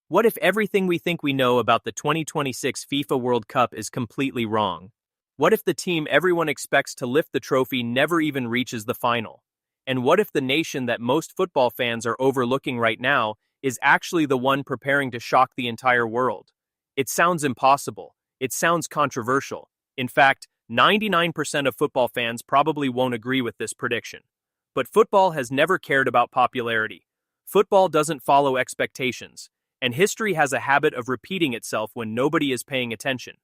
What if everything we think we know about the 2026 FIFA World Cup is completely wrong? What if the team everyone expects to lift the trophy never even reaches the final? And what if the nation that most football fans are overlooking right now is actually the one preparing to shock the entire world? It sounds impossible. It sounds controversial. In fact, 99% of football fans probably won't agree with this prediction. But football has never cared about popularity. Football doesn't follow expectations. And history has a habit of repeating itself when nobody is paying attention.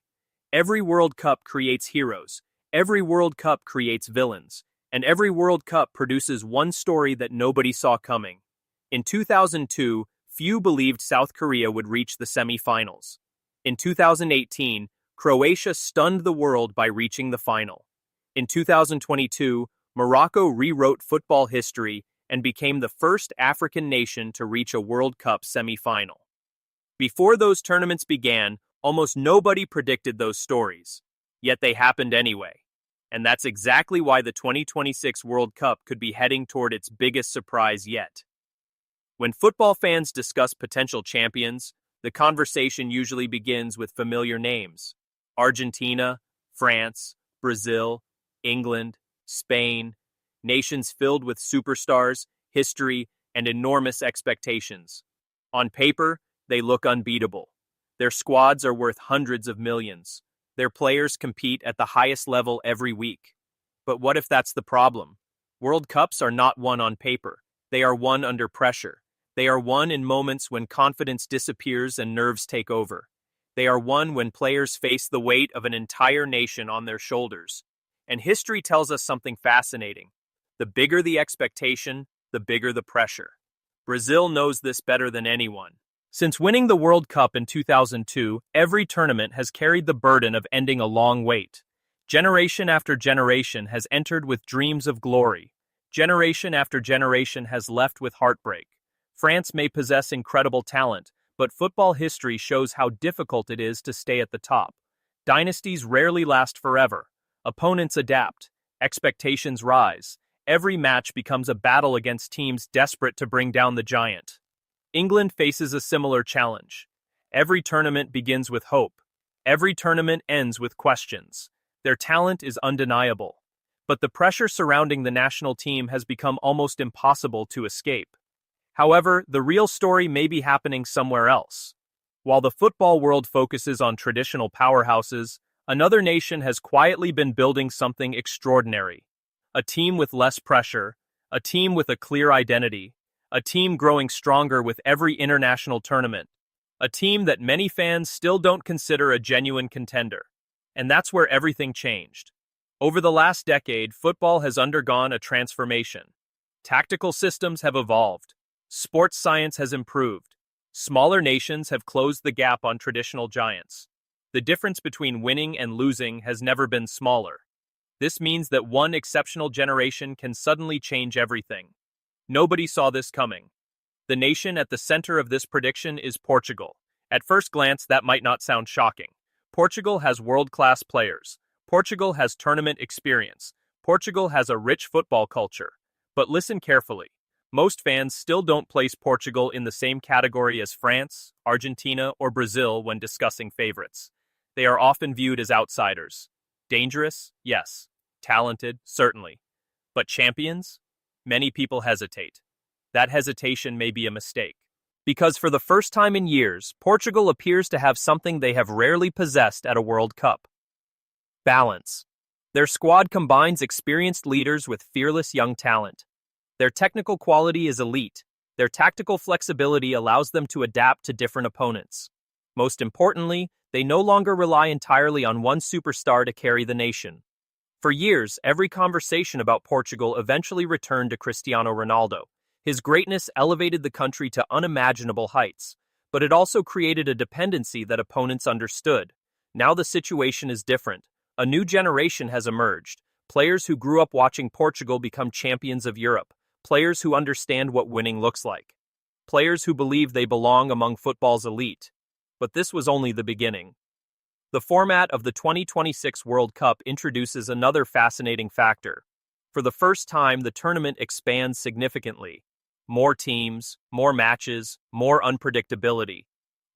Every World Cup creates heroes, every World Cup creates villains, and every World Cup produces one story that nobody saw coming. In 2002, few believed South Korea would reach the semi-finals. In 2018, Croatia stunned the world by reaching the final. In 2022, Morocco rewrote football history and became the first African nation to reach a World Cup semi-final. Before those tournaments began, almost nobody predicted those stories. Yet they happened anyway. And that's exactly why the 2026 World Cup could be heading toward its biggest surprise yet. When football fans discuss potential champions, the conversation usually begins with familiar names: Argentina, France, Brazil, England, Spain, nations filled with superstars, history, and enormous expectations. On paper, they look unbeatable. Their squads are worth hundreds of millions. Their players compete at the highest level every week. But what if that's the problem? World Cups are not won on paper. They are won under pressure. They are won in moments when confidence disappears and nerves take over. They are won when players face the weight of an entire nation on their shoulders. And history tells us something fascinating. The bigger the expectation, the bigger the pressure. Brazil knows this better than anyone. Since winning the World Cup in 2002, every tournament has carried the burden of ending a long wait. Generation after generation has entered with dreams of glory. Generation after generation has left with heartbreak. France may possess incredible talent, but football history shows how difficult it is to stay at the top. Dynasties rarely last forever. Opponents adapt. Expectations rise. Every match becomes a battle against teams desperate to bring down the giant. England faces a similar challenge. Every tournament begins with hope. Every tournament ends with questions. Their talent is undeniable. But the pressure surrounding the national team has become almost impossible to escape. However, the real story may be happening somewhere else. While the football world focuses on traditional powerhouses, another nation has quietly been building something extraordinary. A team with less pressure, a team with a clear identity, a team growing stronger with every international tournament, a team that many fans still don't consider a genuine contender. And that's where everything changed. Over the last decade, football has undergone a transformation. Tactical systems have evolved. Sports science has improved. Smaller nations have closed the gap on traditional giants. The difference between winning and losing has never been smaller. This means that one exceptional generation can suddenly change everything. Nobody saw this coming. The nation at the center of this prediction is Portugal. At first glance, that might not sound shocking. Portugal has world-class players. Portugal has tournament experience. Portugal has a rich football culture. But listen carefully. Most fans still don't place Portugal in the same category as France, Argentina, or Brazil when discussing favorites. They are often viewed as outsiders. Dangerous? Yes. Talented? Certainly. But champions? Many people hesitate. That hesitation may be a mistake. Because for the first time in years, Portugal appears to have something they have rarely possessed at a World Cup: balance. Their squad combines experienced leaders with fearless young talent. Their technical quality is elite. Their tactical flexibility allows them to adapt to different opponents. Most importantly, they no longer rely entirely on one superstar to carry the nation. For years, every conversation about Portugal eventually returned to Cristiano Ronaldo. His greatness elevated the country to unimaginable heights, but it also created a dependency that opponents understood. Now the situation is different. A new generation has emerged. Players who grew up watching Portugal become champions of Europe. Players who understand what winning looks like. Players who believe they belong among football's elite. But this was only the beginning. The format of the 2026 World Cup introduces another fascinating factor. For the first time, the tournament expands significantly. More teams, more matches, more unpredictability.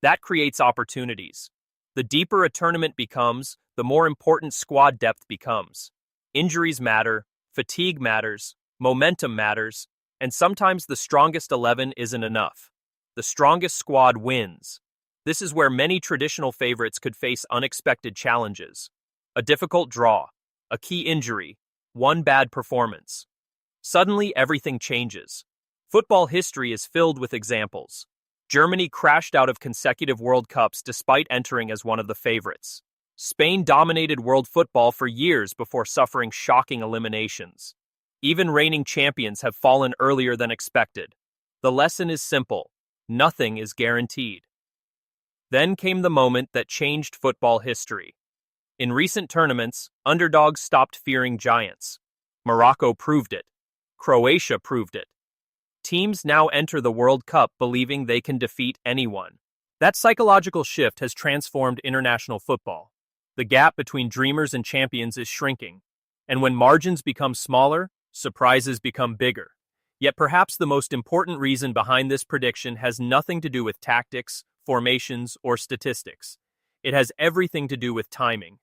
That creates opportunities. The deeper a tournament becomes, the more important squad depth becomes. Injuries matter, fatigue matters, momentum matters, and sometimes the strongest 11 isn't enough. The strongest squad wins. This is where many traditional favorites could face unexpected challenges. A difficult draw, a key injury, one bad performance. Suddenly, everything changes. Football history is filled with examples. Germany crashed out of consecutive World Cups despite entering as one of the favorites. Spain dominated world football for years before suffering shocking eliminations. Even reigning champions have fallen earlier than expected. The lesson is simple: nothing is guaranteed. Then came the moment that changed football history. In recent tournaments, underdogs stopped fearing giants. Morocco proved it. Croatia proved it. Teams now enter the World Cup believing they can defeat anyone. That psychological shift has transformed international football. The gap between dreamers and champions is shrinking. And when margins become smaller, surprises become bigger. Yet perhaps the most important reason behind this prediction has nothing to do with tactics, formations, or statistics. It has everything to do with timing.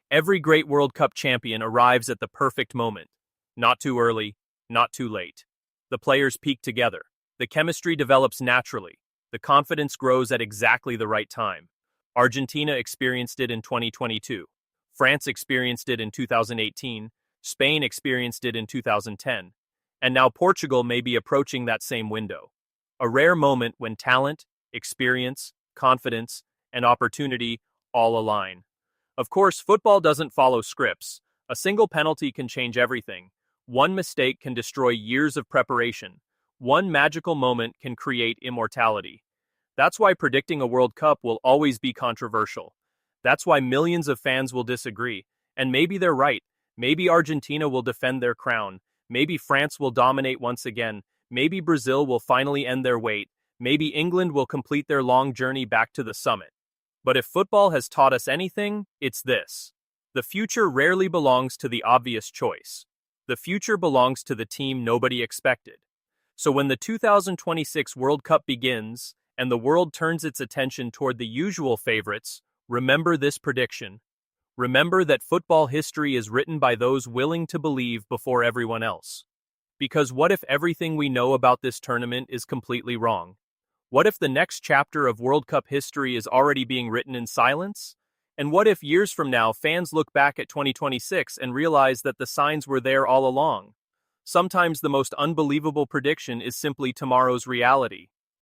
Every great World Cup champion arrives at the perfect moment. Not too early, not too late. The players peak together. The chemistry develops naturally. The confidence grows at exactly the right time. Argentina experienced it in 2022. France experienced it in 2018. Spain experienced it in 2010. And now Portugal may be approaching that same window. A rare moment when talent, experience, confidence, and opportunity all align. Of course, football doesn't follow scripts. A single penalty can change everything. One mistake can destroy years of preparation. One magical moment can create immortality. That's why predicting a World Cup will always be controversial. That's why millions of fans will disagree. And maybe they're right. Maybe Argentina will defend their crown. Maybe France will dominate once again. Maybe Brazil will finally end their wait. Maybe England will complete their long journey back to the summit. But if football has taught us anything, it's this: the future rarely belongs to the obvious choice. The future belongs to the team nobody expected. So when the 2026 World Cup begins and the world turns its attention toward the usual favorites, remember this prediction. Remember that football history is written by those willing to believe before everyone else. Because what if everything we know about this tournament is completely wrong? What if the next chapter of World Cup history is already being written in silence? And what if years from now fans look back at 2026 and realize that the signs were there all along? Sometimes the most unbelievable prediction is simply tomorrow's reality.